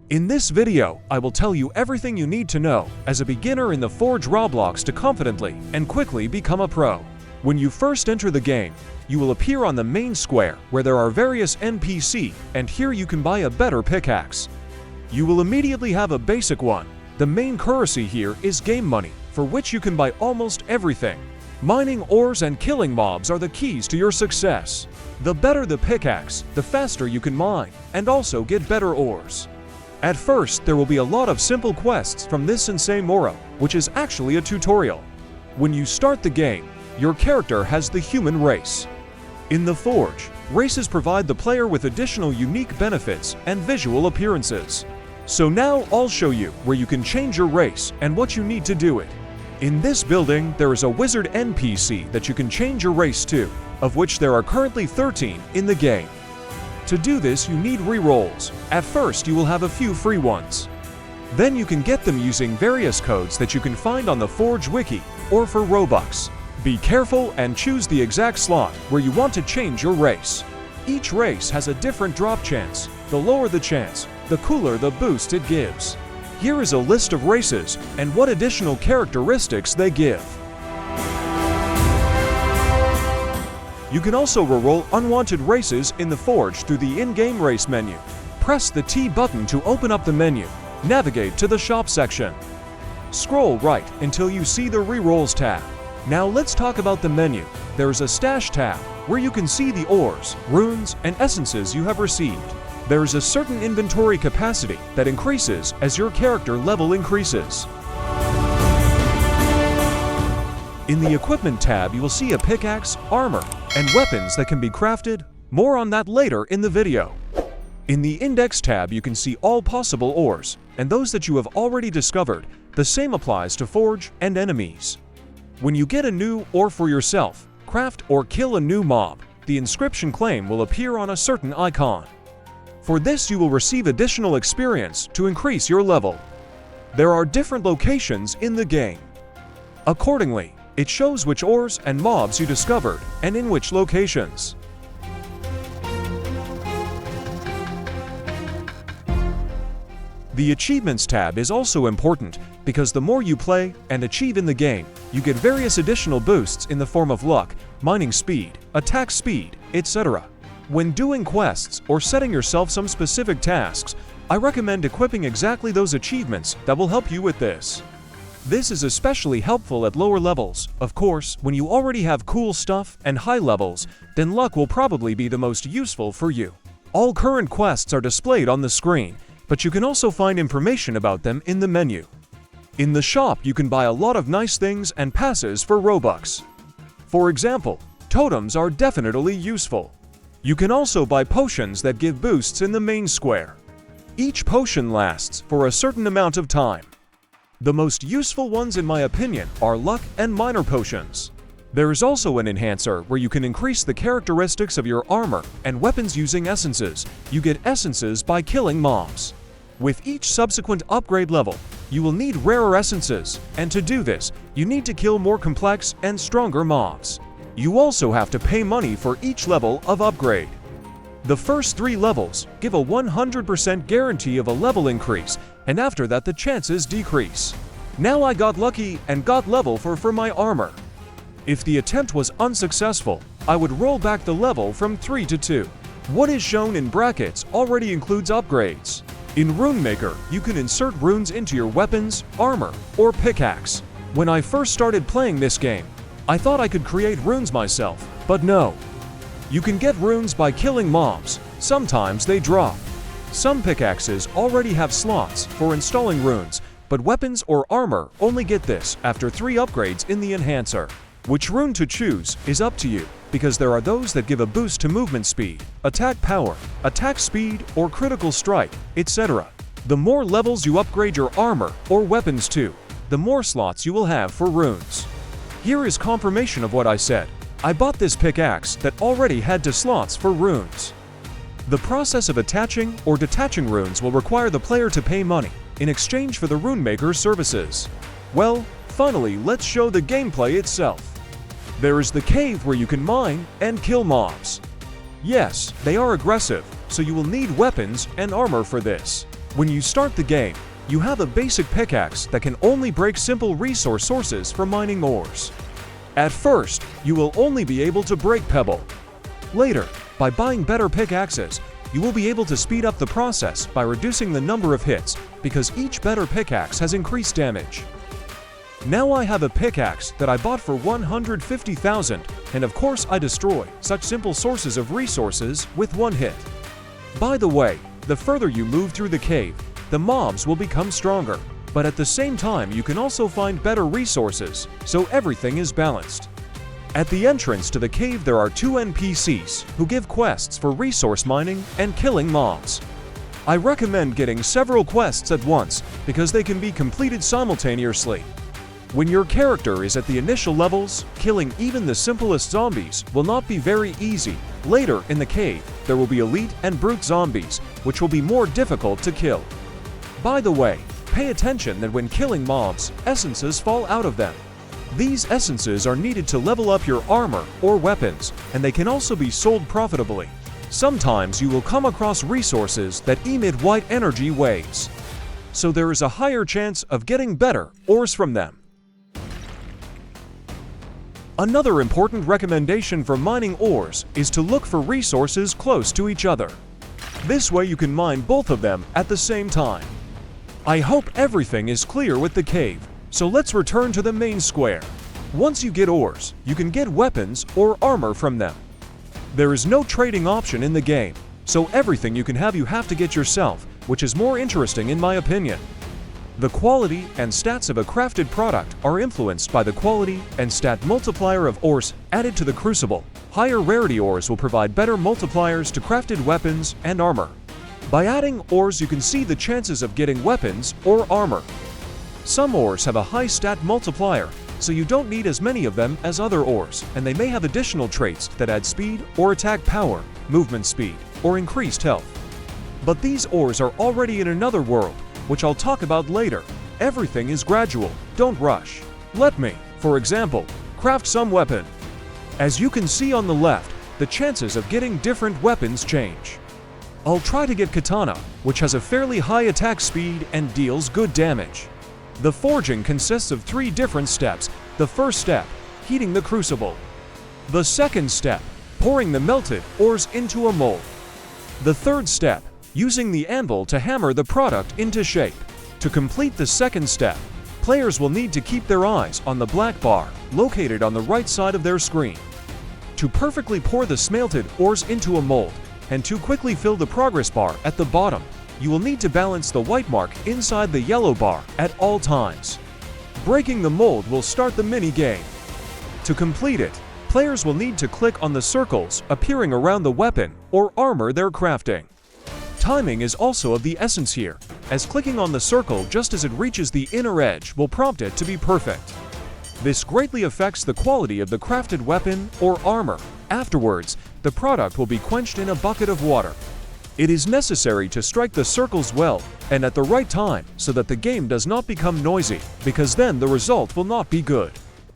In this video, I will tell you everything you need to know as a beginner in the Forge Roblox to confidently and quickly become a pro. When you first enter the game, you will appear on the main square where there are various NPC, and here you can buy a better pickaxe. You will immediately have a basic one. The main currency here is game money, for which you can buy almost everything. Mining ores and killing mobs are the keys to your success. The better the pickaxe, the faster you can mine, and also get better ores. At first, there will be a lot of simple quests from this Insane Moro, which is actually a tutorial. When you start the game, your character has the human race. In the Forge, races provide the player with additional unique benefits and visual appearances. So now I'll show you where you can change your race and what you need to do it. In this building, there is a wizard NPC that you can change your race to, of which there are currently 13 in the game. To do this, you need rerolls. At first, you will have a few free ones. Then you can get them using various codes that you can find on the Forge Wiki or for Robux. Be careful and choose the exact slot where you want to change your race. Each race has a different drop chance. The lower the chance, the cooler the boost it gives. Here is a list of races and what additional characteristics they give. You can also reroll unwanted races in the Forge through the in-game race menu. Press the T button to open up the menu. Navigate to the shop section. Scroll right until you see the rerolls tab. Now let's talk about the menu. There is a stash tab where you can see the ores, runes, and essences you have received. There is a certain inventory capacity that increases as your character level increases. In the Equipment tab, you will see a pickaxe, armor, and weapons that can be crafted. More on that later in the video. In the Index tab, you can see all possible ores, and those that you have already discovered. The same applies to Forge and enemies. When you get a new ore for yourself, craft or kill a new mob, the inscription claim will appear on a certain icon. For this, you will receive additional experience to increase your level. There are different locations in the game. Accordingly, it shows which ores and mobs you discovered and in which locations. The Achievements tab is also important because the more you play and achieve in the game, you get various additional boosts in the form of luck, mining speed, attack speed, etc. When doing quests or setting yourself some specific tasks, I recommend equipping exactly those achievements that will help you with this. This is especially helpful at lower levels. Of course, when you already have cool stuff and high levels, then luck will probably be the most useful for you. All current quests are displayed on the screen, but you can also find information about them in the menu. In the shop, you can buy a lot of nice things and passes for Robux. For example, totems are definitely useful. You can also buy potions that give boosts in the main square. Each potion lasts for a certain amount of time. The most useful ones in my opinion are luck and miner potions. There is also an enhancer where you can increase the characteristics of your armor and weapons using essences. You get essences by killing mobs. With each subsequent upgrade level, you will need rarer essences, and to do this, you need to kill more complex and stronger mobs. You also have to pay money for each level of upgrade. The first 3 levels give a 100% guarantee of a level increase, and after that the chances decrease. Now I got lucky and got level for my armor. If the attempt was unsuccessful, I would roll back the level from 3 to 2. What is shown in brackets already includes upgrades. In Rune Maker, you can insert runes into your weapons, armor, or pickaxe. When I first started playing this game, I thought I could create runes myself, but no. You can get runes by killing mobs. Sometimes they drop. Some pickaxes already have slots for installing runes, but weapons or armor only get this after 3 upgrades in the enhancer. Which rune to choose is up to you, because there are those that give a boost to movement speed, attack power, attack speed, or critical strike, etc. The more levels you upgrade your armor or weapons to, the more slots you will have for runes. Here is confirmation of what I said. I bought this pickaxe that already had 2 slots for runes. The process of attaching or detaching runes will require the player to pay money in exchange for the Rune Maker's services. Well, finally, let's show the gameplay itself. There is the cave where you can mine and kill mobs. Yes, they are aggressive, so you will need weapons and armor for this. When you start the game, you have a basic pickaxe that can only break simple resource sources for mining ores. At first, you will only be able to break pebble. Later, by buying better pickaxes, you will be able to speed up the process by reducing the number of hits because each better pickaxe has increased damage. Now I have a pickaxe that I bought for 150,000, and of course I destroy such simple sources of resources with one hit. By the way, the further you move through the cave, the mobs will become stronger, but at the same time you can also find better resources, so everything is balanced. At the entrance to the cave there are 2 NPCs who give quests for resource mining and killing mobs. I recommend getting several quests at once because they can be completed simultaneously. When your character is at the initial levels, killing even the simplest zombies will not be very easy. Later in the cave, there will be elite and brute zombies, which will be more difficult to kill. By the way, pay attention that when killing mobs, essences fall out of them. These essences are needed to level up your armor or weapons, and they can also be sold profitably. Sometimes you will come across resources that emit white energy waves, so there is a higher chance of getting better ores from them. Another important recommendation for mining ores is to look for resources close to each other. This way you can mine both of them at the same time. I hope everything is clear with the cave, so let's return to the main square. Once you get ores, you can get weapons or armor from them. There is no trading option in the game, so everything you have to get yourself, which is more interesting in my opinion. The quality and stats of a crafted product are influenced by the quality and stat multiplier of ores added to the crucible. Higher rarity ores will provide better multipliers to crafted weapons and armor. By adding ores, you can see the chances of getting weapons or armor. Some ores have a high stat multiplier, so you don't need as many of them as other ores, and they may have additional traits that add speed or attack power, movement speed, or increased health. But these ores are already in another world, which I'll talk about later. Everything is gradual, don't rush. Let me, for example, craft some weapon. As you can see on the left, the chances of getting different weapons change. I'll try to get katana, which has a fairly high attack speed and deals good damage. The forging consists of 3 different steps. The first step, heating the crucible. The second step, pouring the melted ores into a mold. The third step, using the anvil to hammer the product into shape. To complete the second step, players will need to keep their eyes on the black bar located on the right side of their screen. To perfectly pour the smelted ores into a mold and to quickly fill the progress bar at the bottom, you will need to balance the white mark inside the yellow bar at all times. Breaking the mold will start the mini-game. To complete it, players will need to click on the circles appearing around the weapon or armor they're crafting. Timing is also of the essence here, as clicking on the circle just as it reaches the inner edge will prompt it to be perfect. This greatly affects the quality of the crafted weapon or armor. Afterwards, the product will be quenched in a bucket of water. It is necessary to strike the circles well and at the right time so that the game does not become noisy, because then the result will not be good.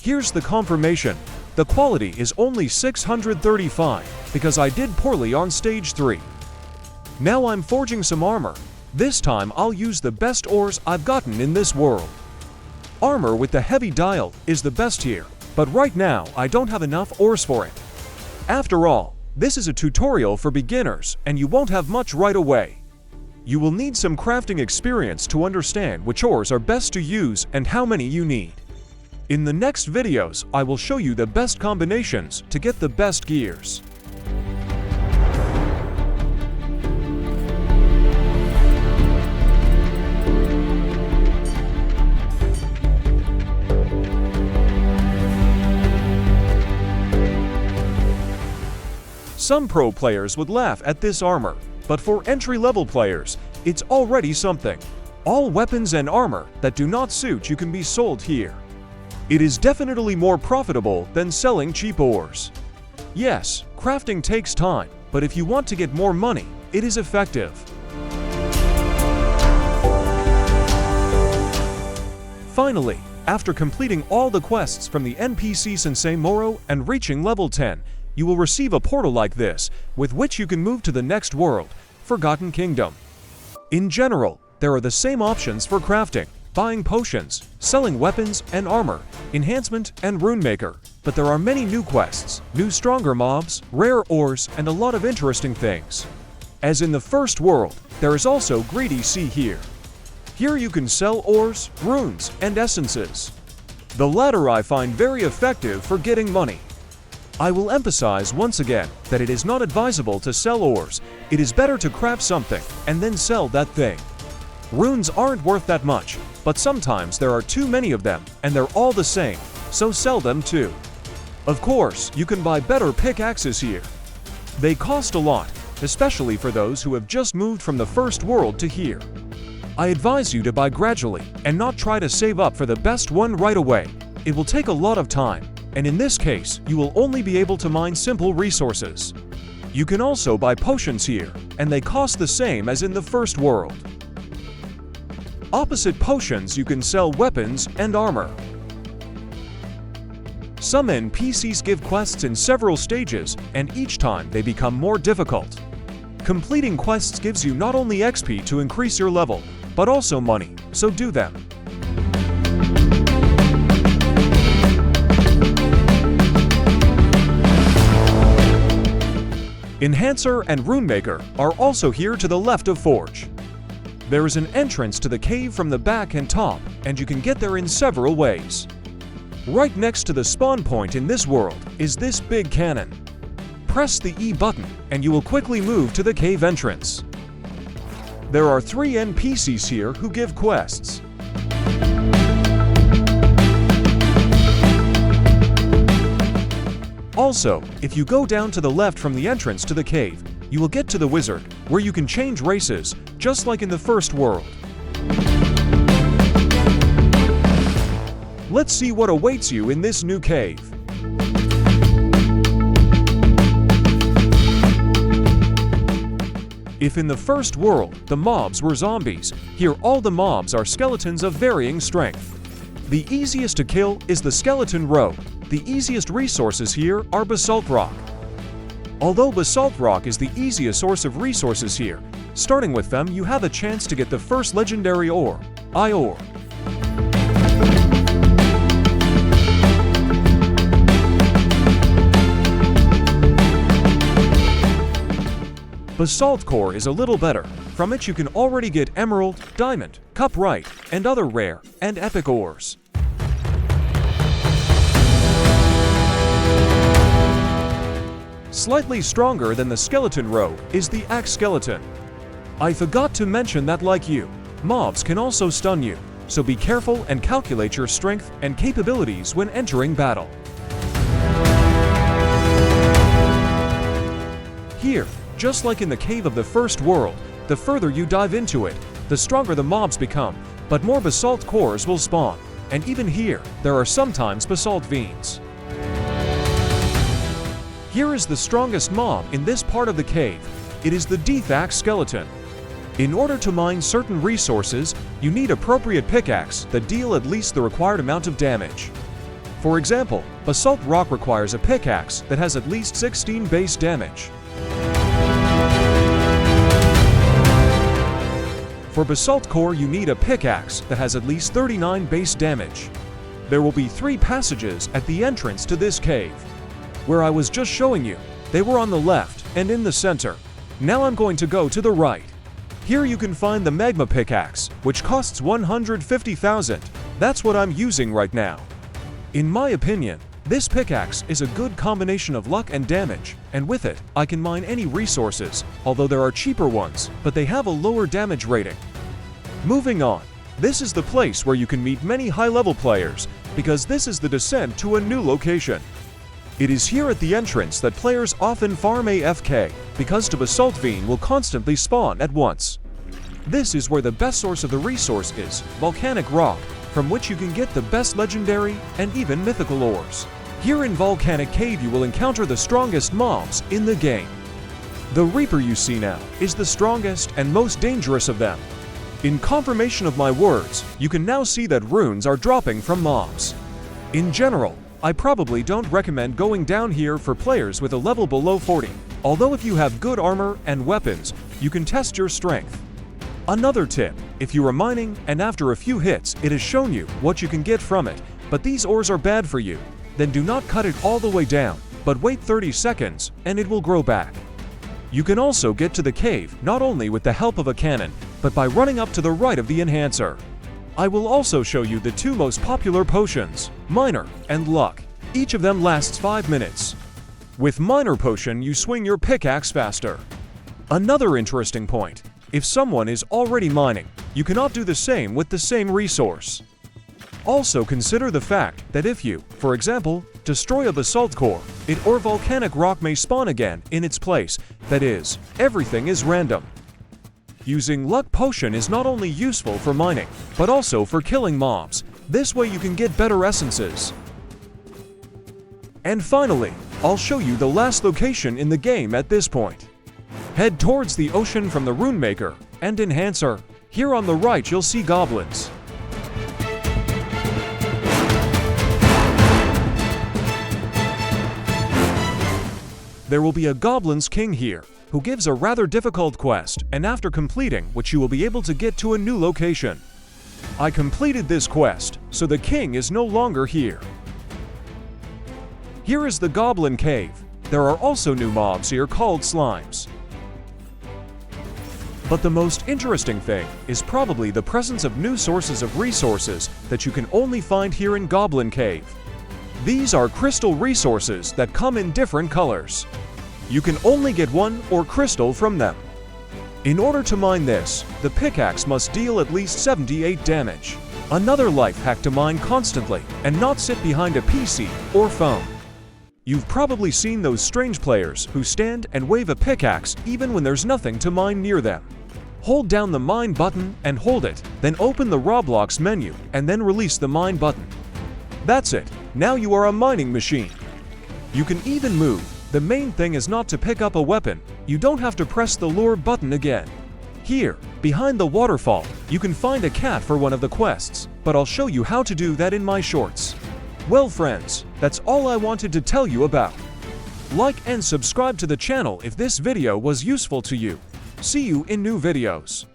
Here's the confirmation. The quality is only 635 because I did poorly on stage 3. Now I'm forging some armor. This time I'll use the best ores I've gotten in this world. Armor with the heavy dial is the best here, but right now I don't have enough ores for it. After all, this is a tutorial for beginners and you won't have much right away. You will need some crafting experience to understand which ores are best to use and how many you need. In the next videos, I will show you the best combinations to get the best gears. Some pro players would laugh at this armor, but for entry-level players, it's already something. All weapons and armor that do not suit you can be sold here. It is definitely more profitable than selling cheap ores. Yes, crafting takes time, but if you want to get more money, it is effective. Finally, after completing all the quests from the NPC Sensei Moro and reaching level 10, you will receive a portal like this, with which you can move to the next world, Forgotten Kingdom. In general, there are the same options for crafting, buying potions, selling weapons and armor, enhancement and rune maker, but there are many new quests, new stronger mobs, rare ores, and a lot of interesting things. As in the first world, there is also greedy sea here. Here you can sell ores, runes, and essences. The latter I find very effective for getting money. I will emphasize once again that it is not advisable to sell ores. It is better to craft something and then sell that thing. Runes aren't worth that much, but sometimes there are too many of them and they're all the same, so sell them too. Of course, you can buy better pickaxes here. They cost a lot, especially for those who have just moved from the first world to here. I advise you to buy gradually and not try to save up for the best one right away. It will take a lot of time, and in this case, you will only be able to mine simple resources. You can also buy potions here, and they cost the same as in the first world. Opposite potions, you can sell weapons and armor. Some NPCs give quests in several stages, and each time they become more difficult. Completing quests gives you not only XP to increase your level, but also money, so do them. Enhancer and Rune Maker are also here to the left of Forge. There is an entrance to the cave from the back and top, and you can get there in several ways. Right next to the spawn point in this world is this big cannon. Press the E button, and you will quickly move to the cave entrance. There are 3 NPCs here who give quests. Also, if you go down to the left from the entrance to the cave, you will get to the wizard, where you can change races, just like in the first world. Let's see what awaits you in this new cave. If in the first world the mobs were zombies, here all the mobs are skeletons of varying strength. The easiest to kill is the skeleton rogue. The easiest resources here are basalt rock. Although basalt rock is the easiest source of resources here, starting with them you have a chance to get the first legendary ore, ore. Basalt core is a little better. From it you can already get emerald, diamond, cuprite, and other rare and epic ores. Slightly stronger than the skeleton rogue is the axe skeleton. I forgot to mention that, like you, mobs can also stun you, so be careful and calculate your strength and capabilities when entering battle. Here, just like in the cave of the first world, the further you dive into it, the stronger the mobs become, but more basalt cores will spawn. And even here, there are sometimes basalt veins. Here is the strongest mob in this part of the cave. It is the Axe skeleton. In order to mine certain resources, you need appropriate pickaxe that deal at least the required amount of damage. For example, basalt rock requires a pickaxe that has at least 16 base damage. For basalt core, you need a pickaxe that has at least 39 base damage. There will be 3 passages at the entrance to this cave. Where I was just showing you, they were on the left and in the center. Now I'm going to go to the right. Here you can find the magma pickaxe, which costs 150,000. That's what I'm using right now. In my opinion, this pickaxe is a good combination of luck and damage, and with it, I can mine any resources, although there are cheaper ones, but they have a lower damage rating. Moving on, this is the place where you can meet many high-level players, because this is the descent to a new location. It is here at the entrance that players often farm AFK, because the basalt vein will constantly spawn at once. This is where the best source of the resource is, volcanic rock, from which you can get the best legendary and even mythical ores. Here in Volcanic Cave you will encounter the strongest mobs in the game. The Reaper you see now is the strongest and most dangerous of them. In confirmation of my words, you can now see that runes are dropping from mobs. In general, I probably don't recommend going down here for players with a level below 40, although if you have good armor and weapons, you can test your strength. Another tip, if you are mining and after a few hits it has shown you what you can get from it, but these ores are bad for you, then do not cut it all the way down, but wait 30 seconds and it will grow back. You can also get to the cave not only with the help of a cannon, but by running up to the right of the enhancer. I will also show you the two most popular potions, Miner and Luck. Each of them lasts 5 minutes. With Miner Potion you swing your pickaxe faster. Another interesting point, if someone is already mining, you cannot do the same with the same resource. Also consider the fact that if you, for example, destroy a basalt core, it or volcanic rock may spawn again in its place. That is, everything is random. Using Luck Potion is not only useful for mining, but also for killing mobs. This way you can get better essences. And finally, I'll show you the last location in the game at this point. Head towards the ocean from the Rune Maker and Enhancer. Here on the right you'll see goblins. There will be a Goblin's King here, who gives a rather difficult quest, and after completing which you will be able to get to a new location. I completed this quest, so the king is no longer here. Here is the Goblin Cave. There are also new mobs here called slimes. But the most interesting thing is probably the presence of new sources of resources that you can only find here in Goblin Cave. These are crystal resources that come in different colors. You can only get one or crystal from them. In order to mine this, the pickaxe must deal at least 78 damage. Another life hack to mine constantly and not sit behind a PC or phone. You've probably seen those strange players who stand and wave a pickaxe even when there's nothing to mine near them. Hold down the mine button and hold it, then open the Roblox menu and then release the mine button. That's it, now you are a mining machine. You can even move. The main thing is not to pick up a weapon, you don't have to press the lure button again. Here, behind the waterfall, you can find a cat for one of the quests, but I'll show you how to do that in my shorts. Well friends, that's all I wanted to tell you about. Like and subscribe to the channel if this video was useful to you. See you in new videos.